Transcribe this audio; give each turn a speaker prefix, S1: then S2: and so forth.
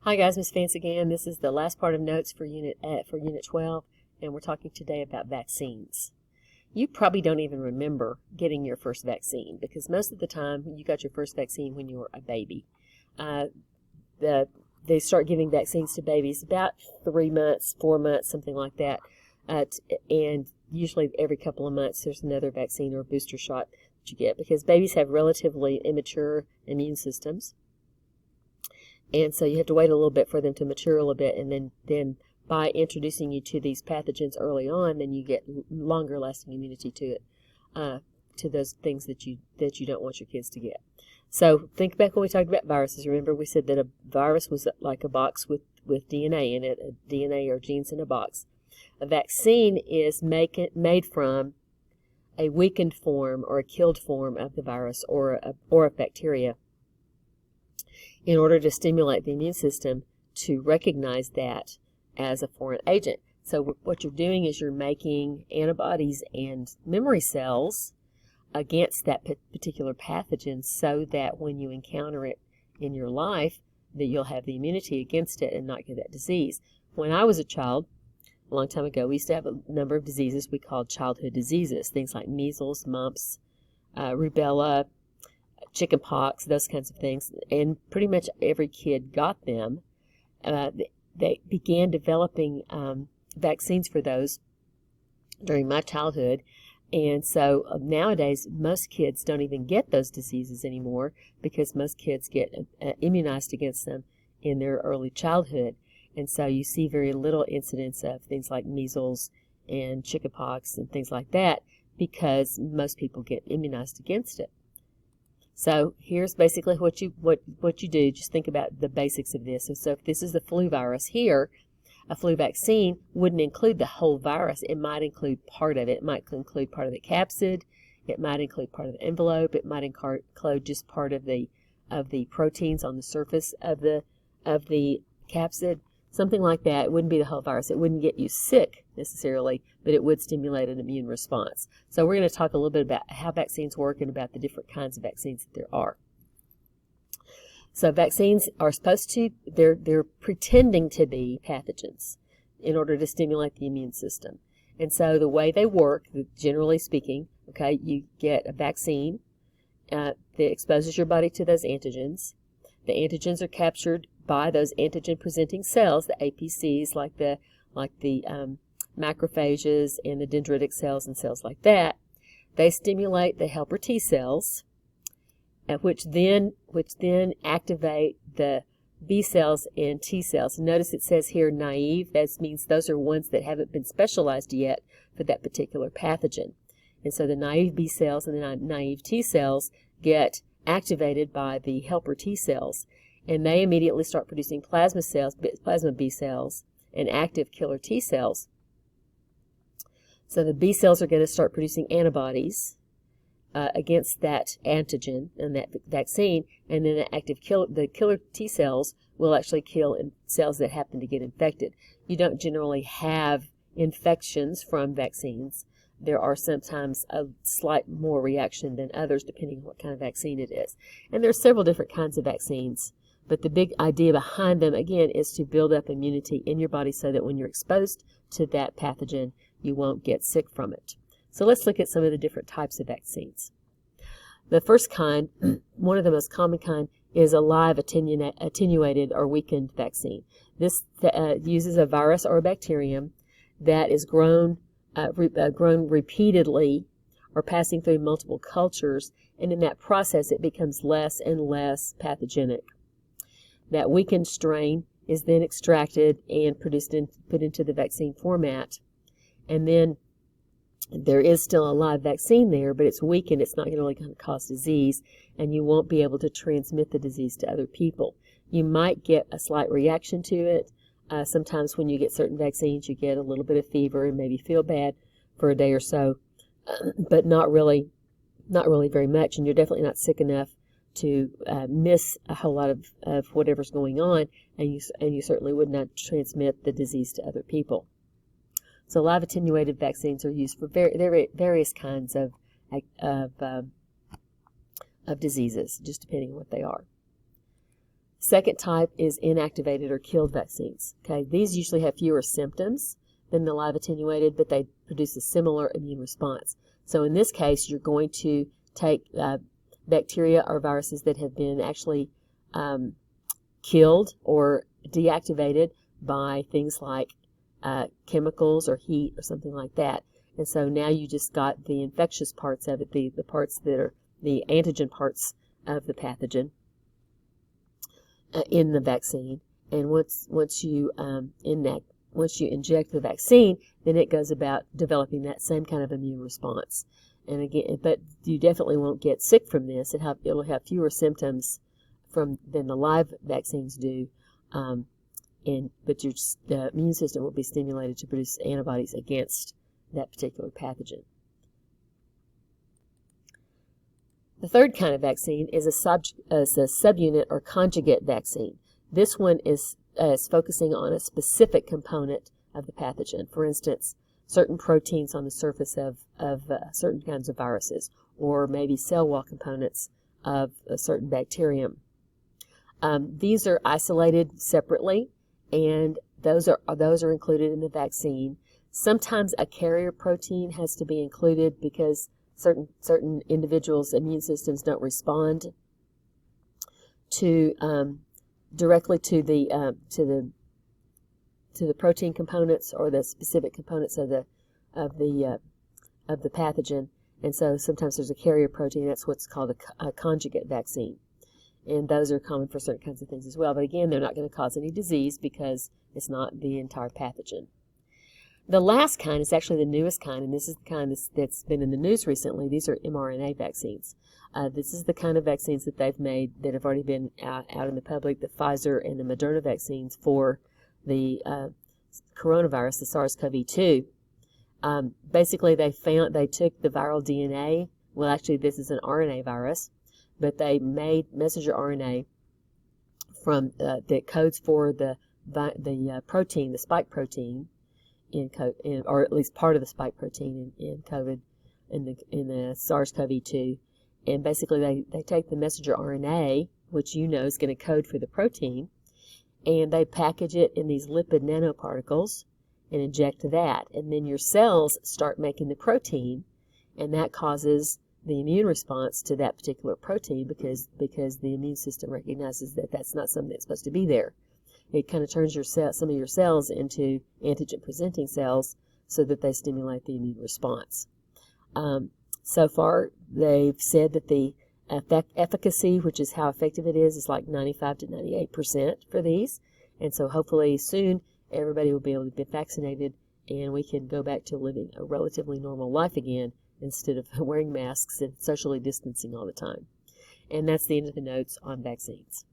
S1: Hi guys, Miss Vance again. This is the last part of notes for Unit 12, and we're talking today about vaccines. You probably don't even remember getting your first vaccine because most of the time you got your first vaccine when you were a baby. They start giving vaccines to babies about 3 months, 4 months, something like that, and usually every couple of months there's another vaccine or booster shot that you get because babies have relatively immature immune systems. And so you have to wait a little bit for them to mature a little bit, and then by introducing you to these pathogens early on, then you get longer lasting immunity to it, to those things that you don't want your kids to get. So think back when we talked about viruses. Remember we said that a virus was like a box with DNA in it, a DNA or genes in a box. A vaccine is made from a weakened form or a killed form of the virus or a bacteria, in order to stimulate the immune system to recognize that as a foreign agent. So what you're doing is you're making antibodies and memory cells against that particular pathogen so that when you encounter it in your life, that you'll have the immunity against it and not get that disease. When I was a child, a long time ago, we used to have a number of diseases we called childhood diseases, things like measles, mumps, rubella, chicken pox, those kinds of things, and pretty much every kid got them. They began developing vaccines for those during my childhood, and so nowadays most kids don't even get those diseases anymore because most kids get immunized against them in their early childhood, and so you see very little incidence of things like measles and chicken pox and things like that because most people get immunized against it. So here's basically what you do. Just think about the basics of this. So if this is the flu virus here, a flu vaccine wouldn't include the whole virus. It might include part of it. It might include part of the capsid. It might include part of the envelope. It might include just part of the proteins on the surface of the capsid. Something like that. It wouldn't be the whole virus. It wouldn't get you sick necessarily, but it would stimulate an immune response. So we're going to talk a little bit about how vaccines work and about the different kinds of vaccines that there are. So vaccines are supposed to, they're pretending to be pathogens in order to stimulate the immune system. And so the way they work, generally speaking, okay, you get a vaccine that exposes your body to those antigens. The antigens are captured by those antigen-presenting cells, the APCs, like the macrophages and the dendritic cells and cells like that. They stimulate the helper T cells, which then activate the B cells and T cells. Notice it says here naive. That means those are ones that haven't been specialized yet for that particular pathogen. And so the naive B cells and the naive T cells get activated by the helper T cells, and they immediately start producing plasma B cells, and active killer T cells. So the B cells are going to start producing antibodies against that antigen and that vaccine, and then the killer T cells will actually kill cells that happen to get infected. You don't generally have infections from vaccines. There are sometimes a slight more reaction than others depending on what kind of vaccine it is. And there are several different kinds of vaccines, but the big idea behind them, again, is to build up immunity in your body so that when you're exposed to that pathogen, you won't get sick from it. So let's look at some of the different types of vaccines. The first kind, one of the most common kind, is a live attenuated or weakened vaccine. This uses a virus or a bacterium that is grown repeatedly or passing through multiple cultures, and in that process it becomes less and less pathogenic. That weakened strain is then extracted and put into the vaccine format, and then there is still a live vaccine there, but it's weakened. It's not really going to cause disease, and you won't be able to transmit the disease to other people. You might get a slight reaction to it. Sometimes when you get certain vaccines, you get a little bit of fever and maybe feel bad for a day or so, but not really very much, and you're definitely not sick enough to miss a whole lot of whatever's going on, and you certainly would not transmit the disease to other people. So live attenuated vaccines are used for various kinds of diseases, just depending on what they are. Second type is inactivated or killed vaccines. Okay, these usually have fewer symptoms than the live attenuated, but they produce a similar immune response. So in this case, you're going to take bacteria or viruses that have been actually killed or deactivated by things like chemicals or heat or something like that. And so now you just got the infectious parts of it, the parts that are the antigen parts of the pathogen in the vaccine. And once you inject the vaccine, then it goes about developing that same kind of immune response. And again, but you definitely won't get sick from this. It'll have fewer symptoms than the live vaccines do, but the immune system will be stimulated to produce antibodies against that particular pathogen. The third kind of vaccine is a subunit or conjugate vaccine. This one is focusing on a specific component of the pathogen. For instance, certain proteins on the surface of certain kinds of viruses, or maybe cell wall components of a certain bacterium. These are isolated separately, and those are included in the vaccine. Sometimes a carrier protein has to be included because certain individuals' immune systems don't respond to directly to the protein components or the specific components of the pathogen, and so sometimes there's a carrier protein. That's what's called a conjugate vaccine, and those are common for certain kinds of things as well. But again, they're not going to cause any disease because it's not the entire pathogen. The last kind is actually the newest kind, and this is the kind that's been in the news recently. These are mRNA vaccines. This is the kind of vaccines that they've made that have already been out in the public, the Pfizer and the Moderna vaccines for the coronavirus, the SARS-CoV-2. Basically, they took the viral DNA. Well, actually, this is an RNA virus, but they made messenger RNA from that codes for the protein, the spike protein, or at least part of the spike protein in COVID, in the SARS-CoV-2, and basically they take the messenger RNA, which is going to code for the protein, and they package it in these lipid nanoparticles and inject that, and then your cells start making the protein, and that causes the immune response to that particular protein because the immune system recognizes that that's not something that's supposed to be there. It kind of turns some of your cells into antigen-presenting cells so that they stimulate the immune response. So far, they've said that the efficacy, which is how effective it is like 95 to 98% for these. And so hopefully soon everybody will be able to get vaccinated and we can go back to living a relatively normal life again instead of wearing masks and socially distancing all the time. And that's the end of the notes on vaccines.